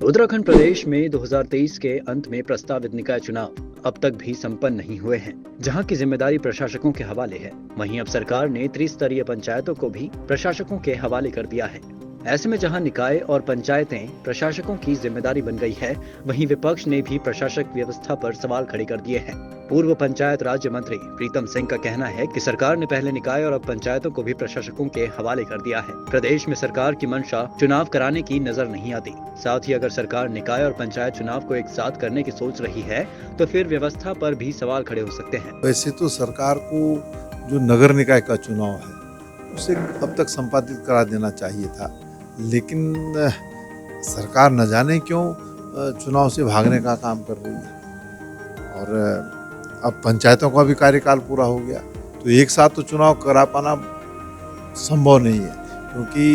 उत्तराखंड प्रदेश में 2023 के अंत में प्रस्तावित निकाय चुनाव अब तक भी संपन्न नहीं हुए हैं, जहां की जिम्मेदारी प्रशासकों के हवाले है। वहीं अब सरकार ने त्रिस्तरीय पंचायतों को भी प्रशासकों के हवाले कर दिया है। ऐसे में जहां निकाय और पंचायतें प्रशासकों की जिम्मेदारी बन गई है, वहीं विपक्ष ने भी प्रशासक व्यवस्था पर सवाल खड़े कर दिए हैं। पूर्व पंचायत राज्य मंत्री प्रीतम सिंह का कहना है कि सरकार ने पहले निकाय और अब पंचायतों को भी प्रशासकों के हवाले कर दिया है। प्रदेश में सरकार की मंशा चुनाव कराने की नजर नहीं आती। साथ ही अगर सरकार निकाय और पंचायत चुनाव को एक साथ करने की सोच रही है, तो फिर व्यवस्था पर भी सवाल खड़े हो सकते हैं। वैसे तो सरकार को जो नगर निकाय का चुनाव है उसे अब तक संपादित करा देना चाहिए था, लेकिन सरकार न जाने क्यों चुनाव से भागने का काम कर रही है। और अब पंचायतों का भी कार्यकाल पूरा हो गया, तो एक साथ तो चुनाव करा पाना संभव नहीं है, क्योंकि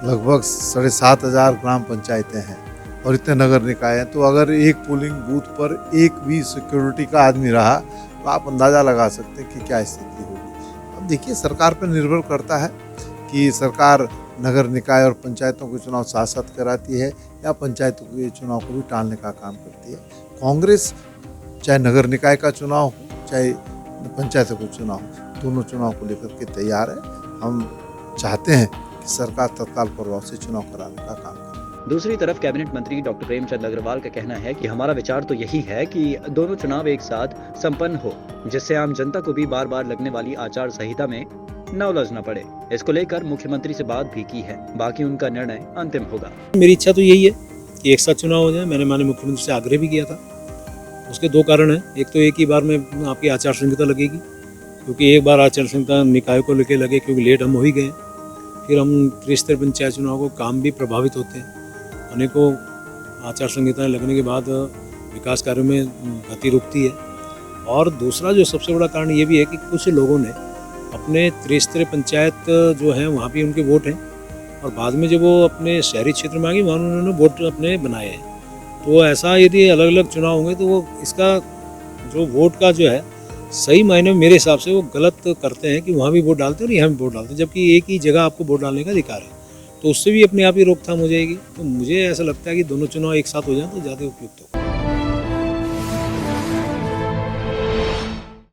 लगभग 7,500 ग्राम पंचायतें हैं और इतने नगर निकाय हैं। तो अगर एक पोलिंग बूथ पर एक भी सिक्योरिटी का आदमी रहा तो आप अंदाज़ा लगा सकते हैं कि क्या स्थिति होगी। अब देखिए, सरकार पर निर्भर करता है कि सरकार नगर निकाय और पंचायतों के चुनाव साथ साथ कराती है या पंचायतों के चुनाव को भी टालने का काम करती है। कांग्रेस चाहे नगर निकाय का चुनाव हो चाहे पंचायतों का चुनाव हो, दोनों चुनाव को लेकर के तैयार है। हम चाहते हैं कि सरकार तत्काल प्रभाव से चुनाव कराने का काम करे। दूसरी तरफ कैबिनेट मंत्री डॉक्टर प्रेमचंद अग्रवाल का कहना है कि हमारा विचार तो यही है कि दोनों चुनाव एक साथ संपन्न हो, जिससे आम जनता को भी बार बार लगने वाली आचार संहिता में न उलझना पड़े। इसको लेकर मुख्यमंत्री से बात भी की है, बाकी उनका निर्णय अंतिम होगा। मेरी इच्छा तो यही है कि एक साथ चुनाव हो जाए। मैंने माननीय मुख्यमंत्री से आग्रह भी किया था। उसके दो कारण हैं। एक तो एक ही बार में आपकी आचार संहिता लगेगी, क्योंकि एक बार आचार संहिता निकाय को लेकर लगे, क्योंकि लेट हम हो ही गए। फिर हम त्रिस्तरीय पंचायत चुनाव को काम भी प्रभावित होते हैं। अनेकों आचार संहिताएं लगने के बाद विकास कार्यों में गति रुकती है। और दूसरा जो सबसे बड़ा कारण ये भी है कि कुछ लोगों ने अपने त्रिस्तरीय पंचायत जो है वहाँ भी उनके वोट हैं, और बाद में जब वो अपने शहरी क्षेत्र में आ गए वहाँ उन्होंने वोट अपने बनाए हैं। तो ऐसा यदि अलग अलग चुनाव होंगे तो वो इसका जो वोट का जो है सही मायने में मेरे हिसाब से वो गलत करते हैं कि वहाँ भी वोट डालते हैं और यहाँ भी वोट डालते हैं, जबकि एक ही जगह आपको वोट डालने का अधिकार है। तो उससे भी अपने आप ही रोकथाम हो जाएगी। तो मुझे ऐसा लगता है कि दोनों चुनाव एक साथ हो जाए तो ज़्यादा उपयुक्त हो।